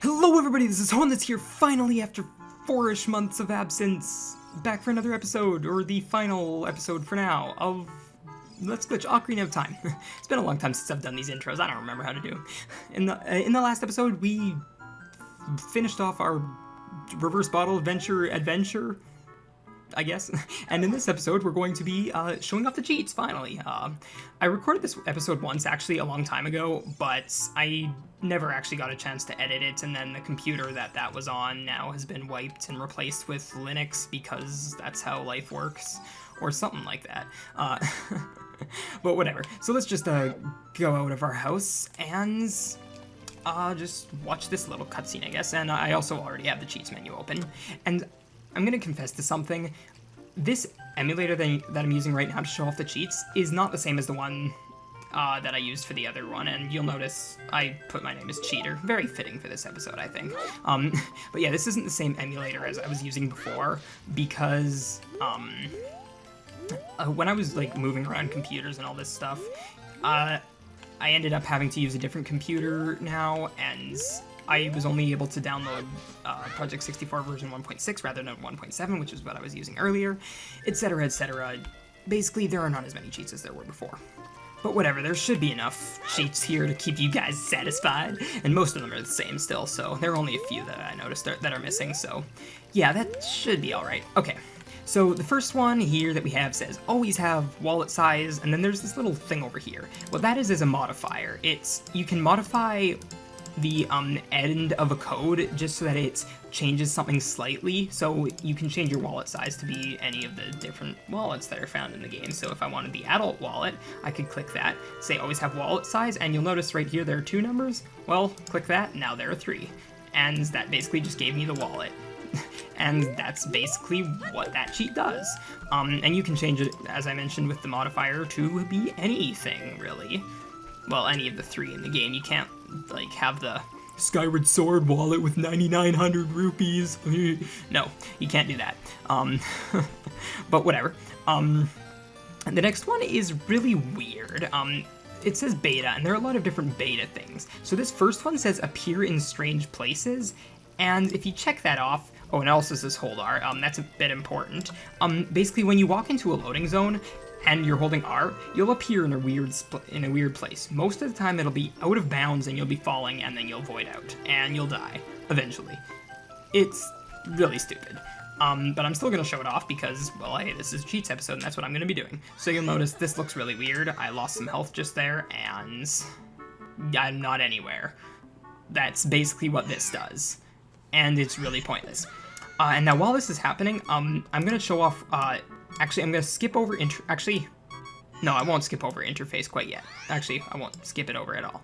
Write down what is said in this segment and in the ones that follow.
Hello everybody, this is Hornlitz here, finally after 4-ish months of absence, back for another episode, or the final episode for now, of Let's Glitch Ocarina of Time. It's been a long time since I've done these intros, I don't remember how to do them. In the last episode, we finished off our reverse bottle adventure, I guess. And in this episode, we're going to be showing off the cheats, finally. I recorded this episode once, actually, a long time ago, but I never actually got a chance to edit it, and then the computer that was on now has been wiped and replaced with Linux, because that's how life works, or something like that. But whatever. So let's just go out of our house and just watch this little cutscene, I guess. And I also already have the cheats menu open. And I'm gonna confess to something. This emulator that I'm using right now to show off the cheats is not the same as the one that I used for the other one, and you'll notice I put my name as Cheater. Very fitting for this episode, I think. But yeah, this isn't the same emulator as I was using before, because when I was like moving around computers and all this stuff, I ended up having to use a different computer now, and I was only able to download Project 64 version 1.6 rather than 1.7, which is what I was using earlier, etc., etc. Basically, there are not as many cheats as there were before. But whatever, there should be enough cheats here to keep you guys satisfied, and most of them are the same still, so there are only a few that I noticed that are missing, so yeah, that should be alright. Okay, so the first one here that we have says, always have wallet size, and then there's this little thing over here. What that is a modifier. You can modify the end of a code just so that it changes something slightly, so you can change your wallet size to be any of the different wallets that are found in the game. So if I wanted the adult wallet, I could click that, say always have wallet size, and you'll notice right here there are 2 numbers. Well, click that, now there are 3. And that basically just gave me the wallet. And that's basically what that cheat does. And you can change it, as I mentioned, with the modifier to be anything, really. Well, any of the 3 in the game. You can't, like, have the Skyward Sword wallet with 9,900 rupees. No, you can't do that. But whatever. The next one is really weird. It says beta, and there are a lot of different beta things. So this first one says appear in strange places, and if you check that off, oh, and it also says hold R, that's a bit important. Basically, when you walk into a loading zone, and you're holding R, you'll appear in a weird place. Most of the time it'll be out of bounds and you'll be falling and then you'll void out and you'll die eventually. It's really stupid. But I'm still gonna show it off because, well, hey, this is a cheats episode and that's what I'm gonna be doing. So you'll notice this looks really weird. I lost some health just there and I'm not anywhere. That's basically what this does. And it's really pointless. And now while this is happening, I'm gonna show off, actually, I'm going to skip over actually, no, I won't skip over interface quite yet. Actually, I won't skip it over at all.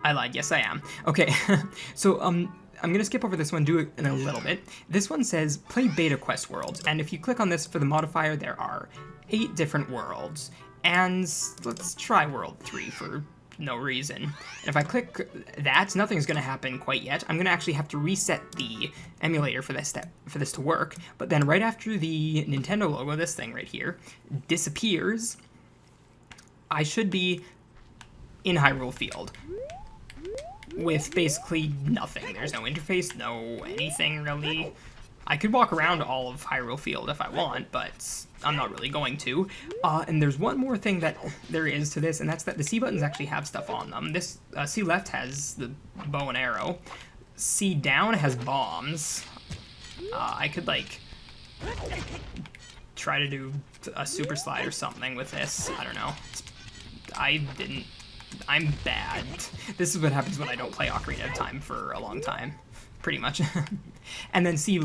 I lied, yes I am. Okay, so, I'm going to skip over this one, do it in a little bit. This one says, play beta quest worlds, and if you click on this for the modifier, there are 8 different worlds. And let's try world 3 for no reason. And if I click that, nothing's going to happen quite yet. I'm going to actually have to reset the emulator for this to work. But then right after the Nintendo logo, this thing right here, disappears, I should be in Hyrule Field with basically nothing. There's no interface, no anything really. I could walk around all of Hyrule Field if I want, but I'm not really going to. And there's one more thing that there is to this, and that's that the C buttons actually have stuff on them. This C left has the bow and arrow. C down has bombs. I could, like, try to do a super slide or something with this. I don't know. I'm bad. This is what happens when I don't play Ocarina of Time for a long time. Pretty much. And then see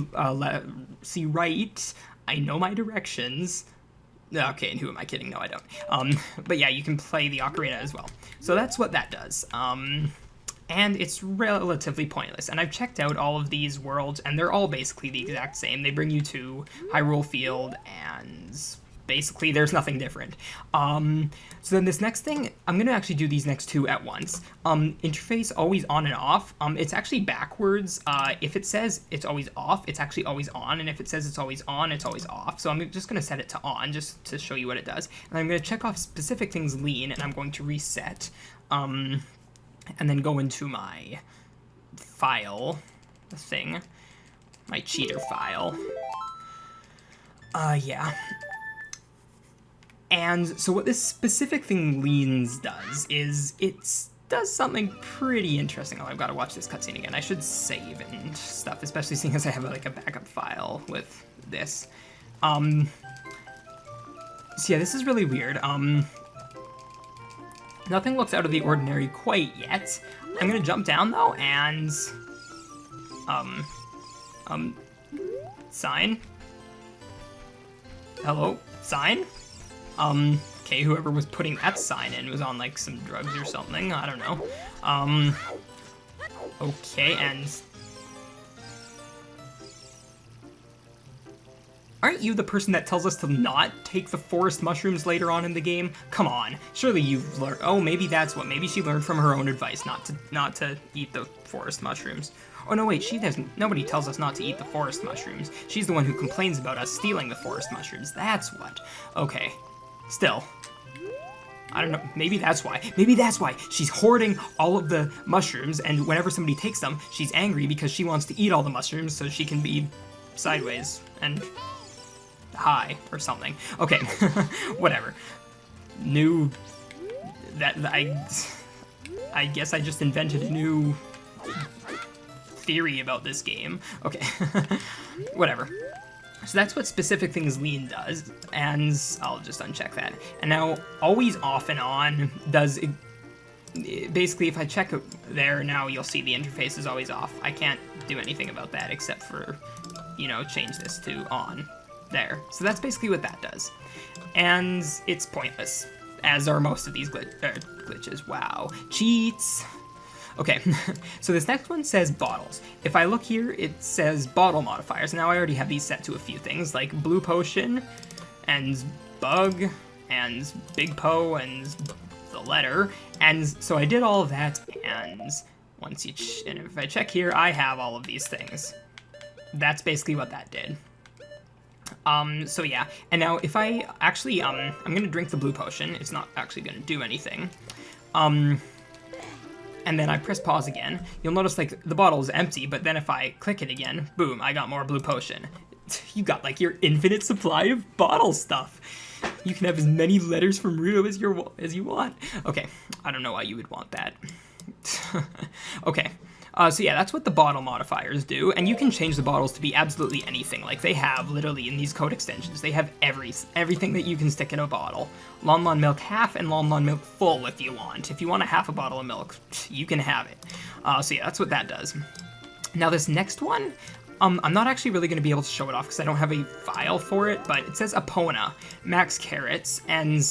right, I know my directions. Okay, and who am I kidding? No, I don't. But yeah, you can play the Ocarina as well. So that's what that does. And it's relatively pointless. And I've checked out all of these worlds, and they're all basically the exact same. They bring you to Hyrule Field, and basically there's nothing different. So then this next thing, I'm going to actually do these next 2 at once. Interface always on and off. It's actually backwards. If it says it's always off, it's actually always on, and if it says it's always on, it's always off. So I'm just going to set it to on just to show you what it does. And I'm going to check off specific things lean, and I'm going to reset, and then go into my file thing. My cheater file. Yeah. And so what this specific thing Leans does is it does something pretty interesting. Oh, I've got to watch this cutscene again. I should save and stuff, especially seeing as I have like a backup file with this. So yeah, this is really weird. Nothing looks out of the ordinary quite yet. I'm gonna jump down though and sign. Hello, sign? Okay, whoever was putting that sign in was on, like, some drugs or something, I don't know. Okay, and... Aren't you the person that tells us to not take the forest mushrooms later on in the game? Come on, surely you've learned... Oh, maybe that's what, maybe she learned from her own advice not to eat the forest mushrooms. Oh no, wait, she doesn't. Nobody tells us not to eat the forest mushrooms. She's the one who complains about us stealing the forest mushrooms. That's what. Okay. Still. I don't know. Maybe that's why. Maybe that's why. She's hoarding all of the mushrooms, and whenever somebody takes them, she's angry because she wants to eat all the mushrooms so she can be sideways and high or something. Okay. Whatever. New. I guess I just invented a new theory about this game. Okay. Whatever. So that's what specific things Lean does, and I'll just uncheck that. And now, always off and on does, basically if I check there now, you'll see the interface is always off. I can't do anything about that except for, you know, change this to on. There. So that's basically what that does. And it's pointless, as are most of these glitches. Wow. Cheats! Okay, so this next one says bottles. If I look here, it says bottle modifiers. Now I already have these set to a few things, like Blue Potion, and Bug, and Big Po, and the letter. And so I did all of that, and and if I check here, I have all of these things. That's basically what that did. So yeah, and now if I actually, I'm gonna drink the Blue Potion. It's not actually gonna do anything. And then I press pause again, you'll notice like the bottle is empty, but then if I click it again, boom, I got more Blue Potion. You got like your infinite supply of bottle stuff. You can have as many letters from Ruto as you want. Okay, I don't know why you would want that. Okay, so yeah, that's what the bottle modifiers do, and you can change the bottles to be absolutely anything. Like they have, literally, in these code extensions, they have everything that you can stick in a bottle. Lon Lon Milk half and Lon Lon Milk full if you want. If you want a half a bottle of milk, you can have it. So yeah, that's what that does. Now this next one, I'm not actually really going to be able to show it off because I don't have a file for it, but it says Epona, max carrots, and...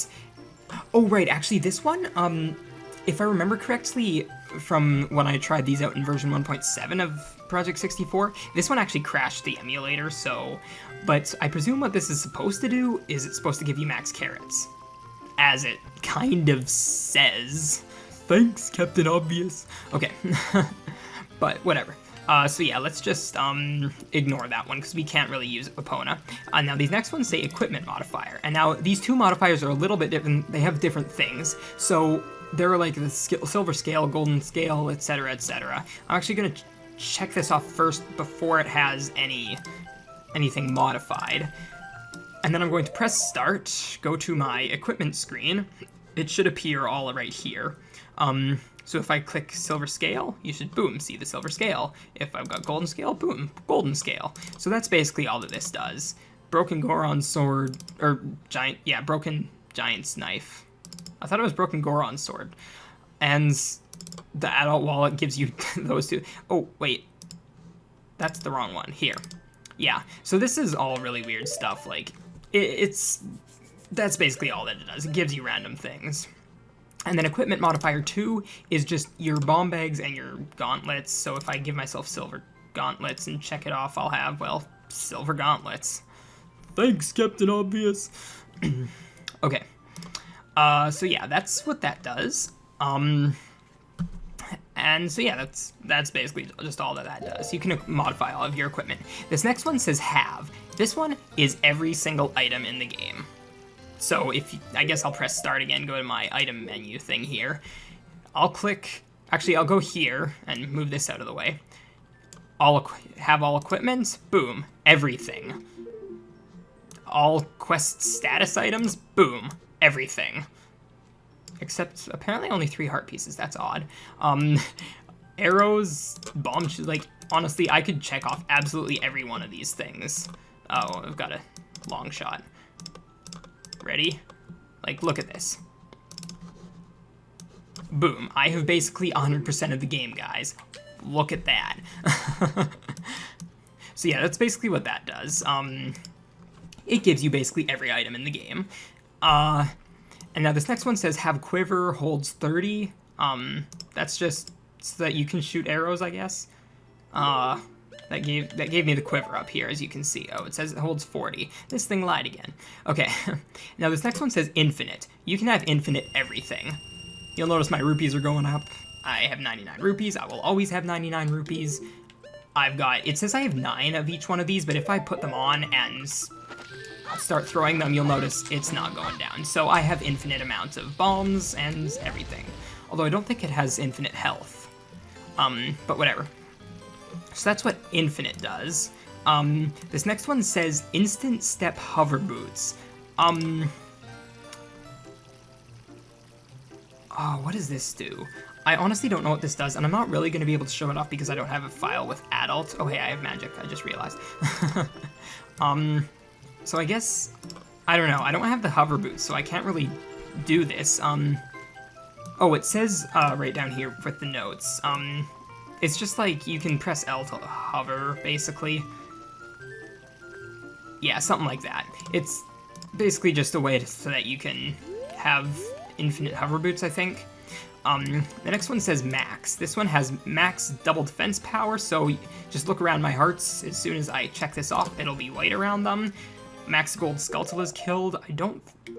Oh right, actually this one, if I remember correctly, from when I tried these out in version 1.7 of Project 64, this one actually crashed the emulator, so... But I presume what this is supposed to do is it's supposed to give you max carrots. As it kind of says. Thanks, Captain Obvious. Okay. But whatever. So yeah, let's just ignore that one because we can't really use Epona. Now these next ones say equipment modifier, and now these two modifiers are a little bit different. They have different things. So there are like the silver scale, golden scale, etc., etc. I'm actually gonna check this off first before it has anything modified, and then I'm going to press start, go to my equipment screen. It should appear all right here. So if I click silver scale, you should, boom, see the silver scale. If I've got golden scale, boom, golden scale. So that's basically all that this does. Broken Goron sword, or broken giant's knife. I thought it was broken Goron sword. And the adult wallet gives you those two. Oh, wait. That's the wrong one. Here. Yeah, so this is all really weird stuff. Like, that's basically all that it does. It gives you random things. And then equipment modifier 2 is just your bomb bags and your gauntlets. So if I give myself silver gauntlets and check it off, I'll have, well, silver gauntlets. Thanks, Captain Obvious. Okay. So yeah, that's what that does. And so yeah, that's basically just all that does. You can modify all of your equipment. This next one says have. This one is every single item in the game. So I guess I'll press start again, go to my item menu thing here. I'll go here and move this out of the way. have all equipment, boom, everything. All quest status items, boom, everything. Except apparently only 3 heart pieces, that's odd. Arrows, bombs, like, honestly, I could check off absolutely every one of these things. Oh, I've got a long shot. Ready? Like, look at this. Boom, I have basically 100% of the game, guys. Look at that. So yeah, that's basically what that does. It gives you basically every item in the game. And now this next one says have quiver holds 30. That's just so that you can shoot arrows, I guess. That gave me the quiver up here, as you can see. Oh, it says it holds 40. This thing lied again. Okay, now this next one says infinite. You can have infinite everything. You'll notice my rupees are going up. I have 99 rupees. I will always have 99 rupees. It says I have 9 of each one of these, but if I put them on and start throwing them, you'll notice it's not going down. So I have infinite amounts of bombs and everything. Although I don't think it has infinite health. But whatever. So that's what infinite does. This next one says instant step hover boots. Oh, what does this do? I honestly don't know what this does, and I'm not really going to be able to show it off because I don't have a file with adult. Oh, hey, I have magic. I just realized. So I guess, I don't know. I don't have the hover boots, so I can't really do this. Oh, it says right down here with the notes. It's just like you can press L to hover, basically. Yeah, something like that. It's basically just a way so that you can have infinite hover boots, I think. The next one says max. This one has max double defense power, so just look around my hearts. As soon as I check this off, it'll be white around them. Max gold skeletal is killed.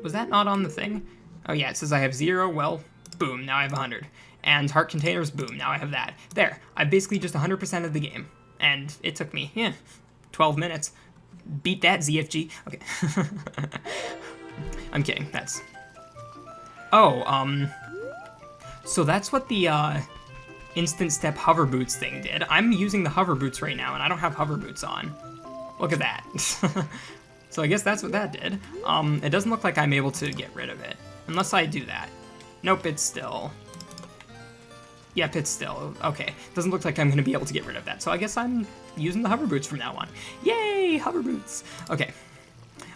Was that not on the thing? Oh yeah, it says I have 0. Well, boom, now I have 100. And heart containers, boom, now I have that. There, I basically just 100% of the game. And it took me, 12 minutes. Beat that, ZFG. Okay. I'm kidding, that's... Oh, so that's what the, instant step hover boots thing did. I'm using the hover boots right now, and I don't have hover boots on. Look at that. So I guess that's what that did. It doesn't look like I'm able to get rid of it. Unless I do that. Nope, it's still... Yep, it's still... Okay, doesn't look like I'm going to be able to get rid of that. So I guess I'm using the hover boots from now on. Yay, hover boots! Okay.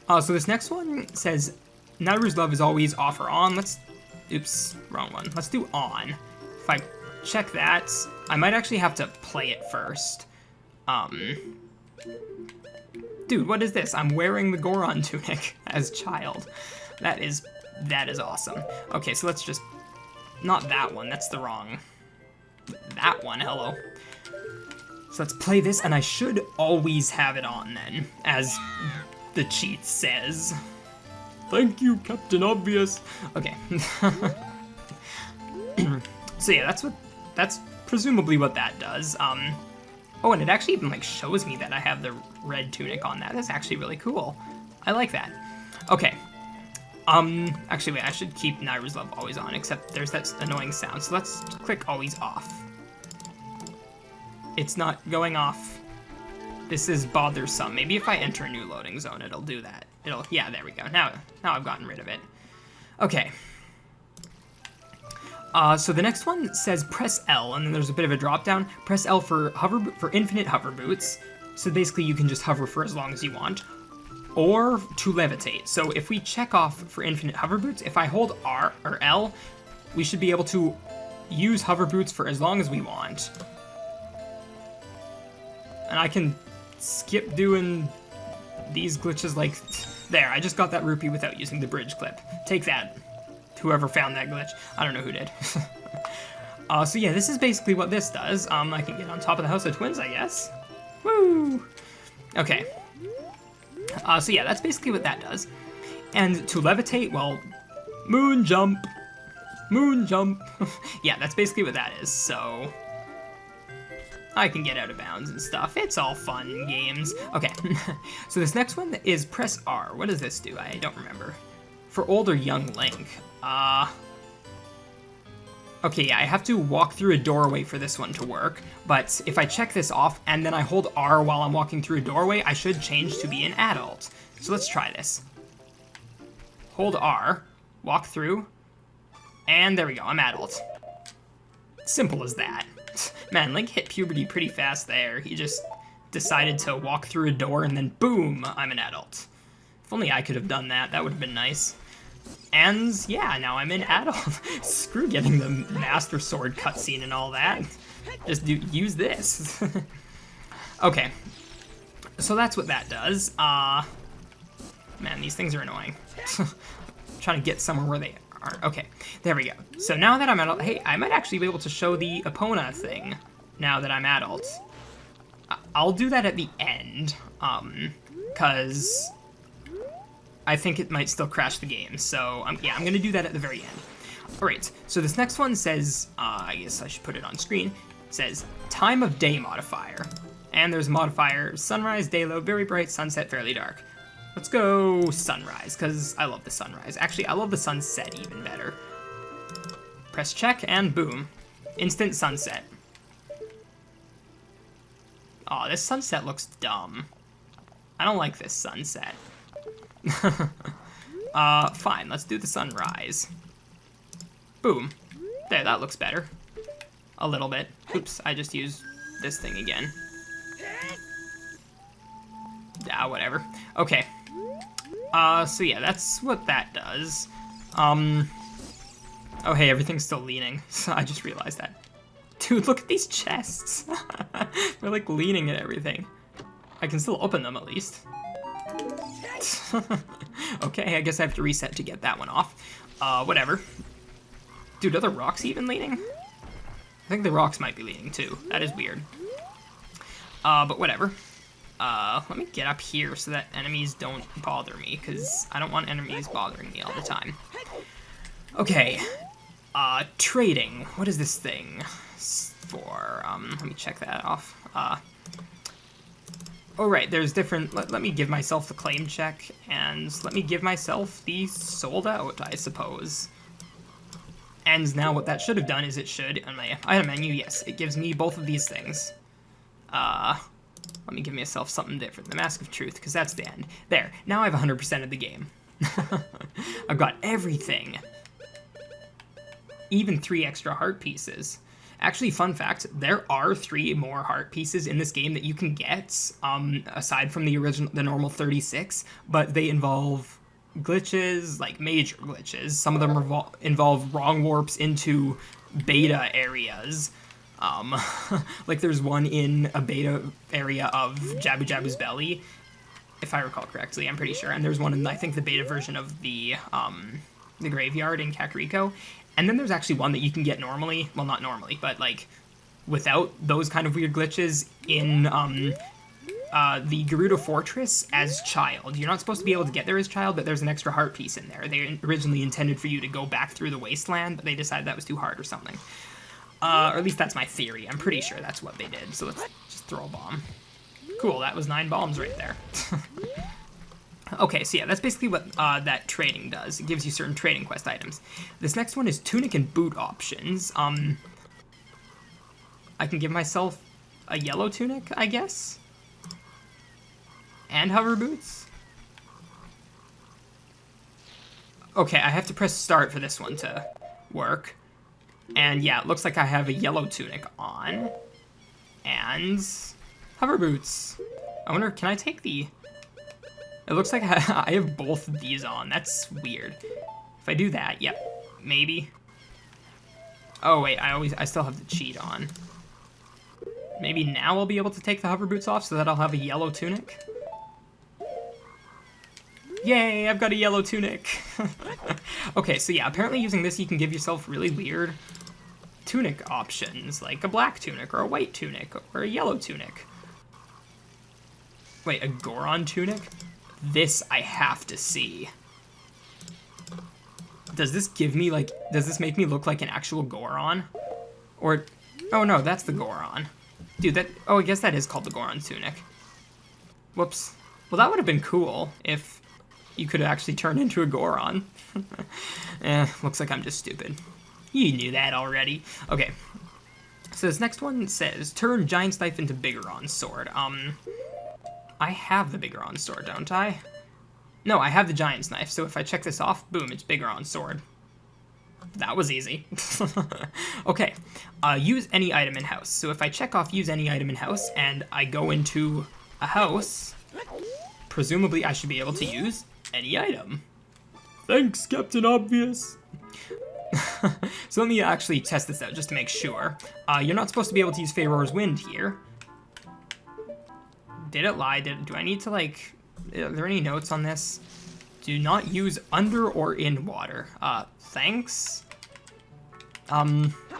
So this next one says, Nairu's love is always off or on. Oops, wrong one. Let's do on. If I check that, I might actually have to play it first. Dude, what is this? I'm wearing the Goron tunic as child. That is awesome. Okay, so let's just... Not that one, that's the wrong... That one, hello. So let's play this, and I should always have it on then, as the cheat says. Thank you, Captain Obvious. Okay. So yeah, that's presumably what that does. Oh, and it actually even like shows me that I have the red tunic on that. That's actually really cool. I like that. Okay. Actually, wait, I should keep Nairu's love always on, except there's that annoying sound. So let's click always off. It's not going off. This is bothersome. Maybe if I enter a new loading zone, it'll do that. Yeah, there we go. Now I've gotten rid of it. Okay. So the next one says press L, and then there's a bit of a drop down. Press L for infinite hover boots. So basically you can just hover for as long as you want. Or to levitate. So if we check off for infinite hover boots, if I hold R or L, we should be able to use hover boots for as long as we want. And I can skip doing these glitches like... There, I just got that rupee without using the bridge clip. Take that. Whoever found that glitch. I don't know who did. So yeah, this is basically what this does. I can get on top of the House of Twins, I guess. Woo! Okay. So yeah, that's basically what that does. And to levitate, well, moon jump. Moon jump. Yeah, that's basically what that is, so... I can get out of bounds and stuff. It's all fun games. Okay, so this next one is press R. What does this do? I don't remember. For old or young Link. Okay, yeah, I have to walk through a doorway for this one to work, but if I check this off and then I hold R while I'm walking through a doorway, I should change to be an adult. So let's try this. Hold R, walk through, and there we go, I'm adult. Simple as that. Man, Link hit puberty pretty fast there. He just decided to walk through a door and then boom, I'm an adult. If only I could have done that, that would have been nice. And yeah, now I'm an adult. Screw getting the Master Sword cutscene and all that. Just use this. Okay, so that's what that does. Man, these things are annoying. Trying to get somewhere where they are. Okay, there we go. So now that I'm adult, hey, I might actually be able to show the Epona thing now that I'm adult. I'll do that at the end, because I think it might still crash the game. So yeah, I'm gonna do that at the very end. All right, so this next one says, I guess I should put it on screen. It says time of day modifier. And there's a modifier, sunrise, day low, very bright, sunset, fairly dark. Let's go sunrise, because I love the sunrise. Actually, I love the sunset even better. Press check, and boom. Instant sunset. Aw, this sunset looks dumb. I don't like this sunset. Fine, let's do the sunrise. Boom. There, that looks better. A little bit. Oops, I just used this thing again. Ah, whatever. Okay. So yeah, that's what that does. Oh hey, everything's still leaning. I just realized that. Dude, look at these chests. They're like leaning at everything. I can still open them at least. Okay, I guess I have to reset to get that one off. Whatever. Dude, are the rocks even leaning? I think the rocks might be leaning too. That is weird. But whatever. Let me get up here so that enemies don't bother me, because I don't want enemies bothering me all the time. Okay. Trading. What is this thing for? Let me check that off. Oh, right, there's different... Let me give myself the claim check, and let me give myself the sold out, I suppose. And now what that should have done is it should, in my item menu, yes, it gives me both of these things. Let me give myself something different. The Mask of Truth, because that's the end. There, now I have 100% of the game. I've got everything. Even 3 extra heart pieces. Actually, fun fact, there are 3 more heart pieces in this game that you can get, aside from the normal 36, but they involve glitches, like major glitches. Some of them involve wrong warps into beta areas. Like there's one in a beta area of Jabu Jabu's Belly, if I recall correctly, I'm pretty sure. And there's one in, I think, the beta version of the graveyard in Kakariko. And then there's actually one that you can get normally, well, not normally, but like without those kind of weird glitches in the Gerudo Fortress as child. You're not supposed to be able to get there as child, but there's an extra heart piece in there. They originally intended for you to go back through the wasteland, but they decided that was too hard or something. Or at least that's my theory. I'm pretty sure that's what they did. So let's just throw a bomb. Cool, that was 9 bombs right there. Okay, so yeah, that's basically what that trading does. It gives you certain trading quest items. This next one is tunic and boot options. I can give myself a yellow tunic, I guess? And hover boots? Okay, I have to press start for this one to work. And yeah, it looks like I have a yellow tunic on. And hover boots. I wonder, can I take the... It looks like I have both of these on. That's weird. If I do that, yep, maybe. Oh wait, I still have the cheat on. Maybe now I'll be able to take the hover boots off so that I'll have a yellow tunic. Yay, I've got a yellow tunic. Okay, so yeah, apparently using this you can give yourself really weird tunic options, like a black tunic or a white tunic or a yellow tunic. Wait, a Goron tunic? This I have to see. Does this give me, like, does this make me look like an actual Goron? Or, oh no, that's the Goron. Dude, that, oh, I guess that is called the Goron tunic. Whoops. Well, that would have been cool if you could actually turn into a Goron. Looks like I'm just stupid. You knew that already. Okay. So this next one says, turn Giant's Knife into Bigoron's Sword. I have the Bigoron's Sword, don't I? No, I have the Giant's Knife, so if I check this off, boom, it's Bigoron's Sword. That was easy. Okay, use any item in house. So if I check off use any item in house, and I go into a house, presumably I should be able to use any item. Thanks, Captain Obvious. So let me actually test this out just to make sure. You're not supposed to be able to use Pharaoh's Wind here. Did it lie? Do I need to, like... Are there any notes on this? Do not use under or in water. Thanks?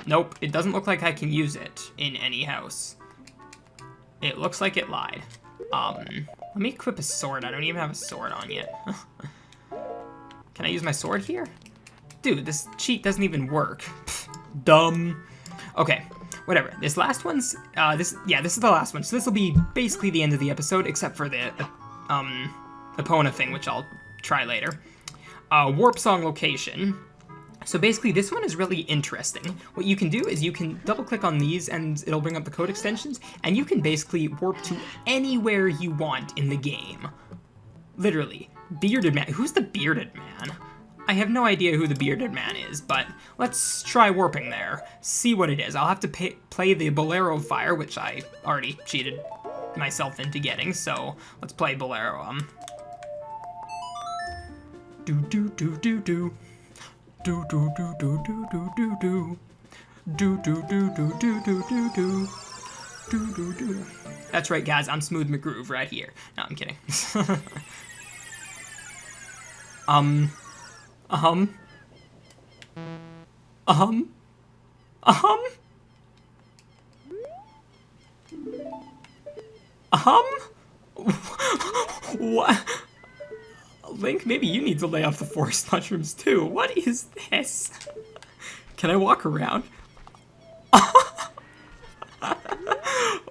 Nope. It doesn't look like I can use it in any house. It looks like it lied. Let me equip a sword. I don't even have a sword on yet. Can I use my sword here? Dude, this cheat doesn't even work. Pfft, dumb. Okay, whatever. This last one's, this is the last one. So this will be basically the end of the episode, except for the, Epona thing, which I'll try later. Warp Song Location. So basically, this one is really interesting. What you can do is you can double-click on these, and it'll bring up the code extensions, and you can basically warp to anywhere you want in the game. Literally. Bearded Man. Who's the Bearded Man? I have no idea who the Bearded Man is, but let's try warping there. See what it is. I'll have to play the Bolero Fire, which I already cheated myself into getting, so let's play Bolero. Do do do do do. Do do do do do do do do. Do do do do do do do do. Do do do. That's right, guys. I'm Smooth McGroove right here. No, I'm kidding. What? Link, maybe you need to lay off the forest mushrooms too. What is this? Can I walk around?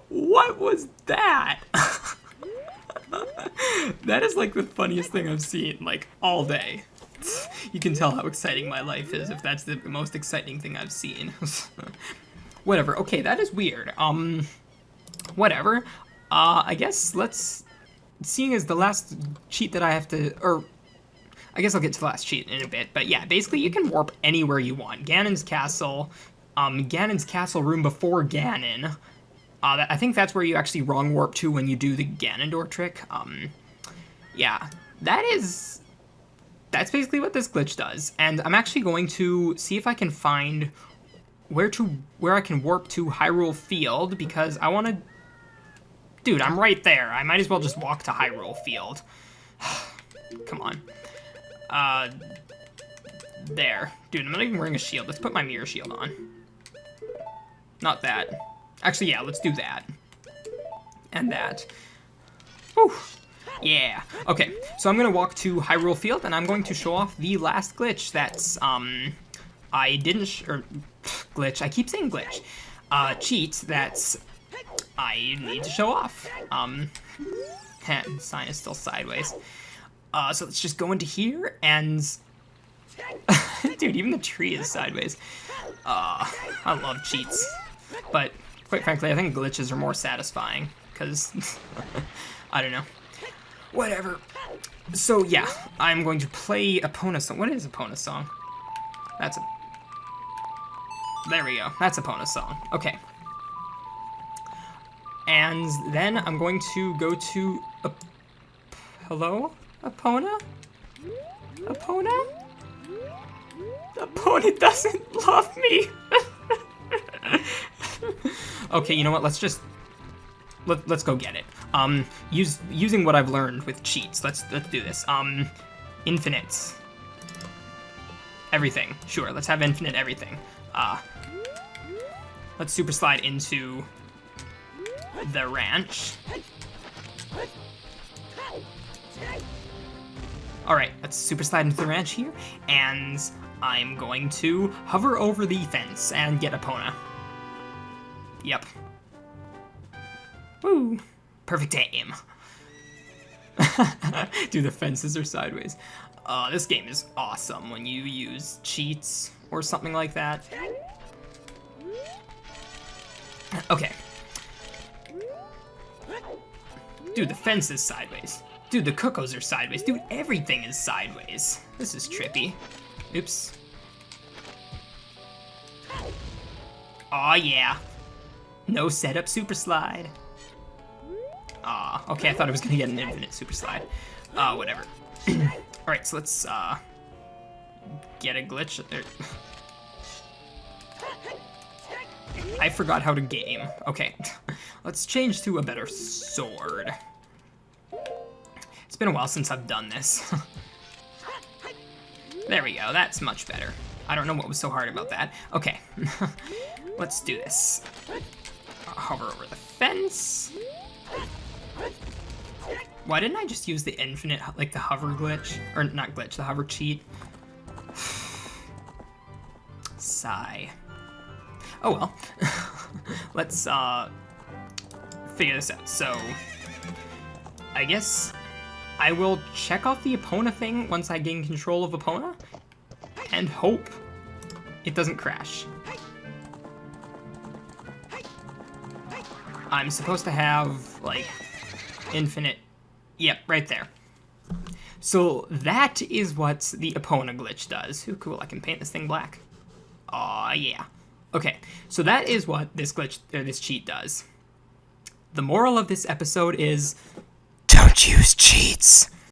What was that? That is like the funniest thing I've seen, like, all day. You can tell how exciting my life is if that's the most exciting thing I've seen. Whatever. Okay, that is weird. Whatever. I guess let's... Seeing as the last cheat that I have to... Or... I guess I'll get to the last cheat in a bit. But yeah, basically you can warp anywhere you want. Ganon's castle. Ganon's castle room before Ganon. I think that's where you actually wrong warp to when you do the Ganondorf trick. Yeah. That's basically what this glitch does. And I'm actually going to see if I can find where I can warp to Hyrule Field, because I want to... Dude, I'm right there. I might as well just walk to Hyrule Field. Come on. There. Dude, I'm not even wearing a shield. Let's put my mirror shield on. Not that. Actually, yeah, let's do that. And that. Whew. Yeah. Okay, so I'm going to walk to Hyrule Field, and I'm going to show off the last glitch that's, I didn't, glitch, I keep saying glitch. Cheat that's, I need to show off. Sign is still sideways. So let's just go into here, and, dude, even the tree is sideways. I love cheats. But, quite frankly, I think glitches are more satisfying, because, I don't know. Whatever. So, yeah, I'm going to play Epona song. What is Epona song? That's a... There we go. That's Epona's song. Okay. And then I'm going to go to... Hello? Epona? Epona? Epona doesn't love me! Okay, you know what? Let's just... Let's go get it. Using what I've learned with cheats. Let's do this. Infinite. Everything. Sure, let's have infinite everything. Let's super slide into the ranch. Alright, let's super slide into the ranch here, and I'm going to hover over the fence and get Epona. Yep. Woo! Perfect aim. Dude, the fences are sideways. This game is awesome when you use cheats or something like that. Okay. Dude, the fence is sideways. Dude, the cuckoos are sideways. Dude, everything is sideways. This is trippy. Oops. Aw, yeah. No setup super slide. Okay, I thought I was gonna get an infinite super slide. Whatever. Alright, so let's, get a glitch. I forgot how to game. Okay, let's change to a better sword. It's been a while since I've done this. There we go, that's much better. I don't know what was so hard about that. Okay, let's do this. Hover over the fence. Why didn't I just use the infinite, like the hover glitch? Or not glitch, the hover cheat? Sigh. Oh well. Let's figure this out. So, I guess I will check off the Epona thing once I gain control of Epona, and hope it doesn't crash. I'm supposed to have, like, infinite... Yep, right there. So that is what the Epona glitch does. Ooh, cool, I can paint this thing black. Aw, yeah. Okay, so that is what this glitch, or this cheat does. The moral of this episode is... don't use cheats.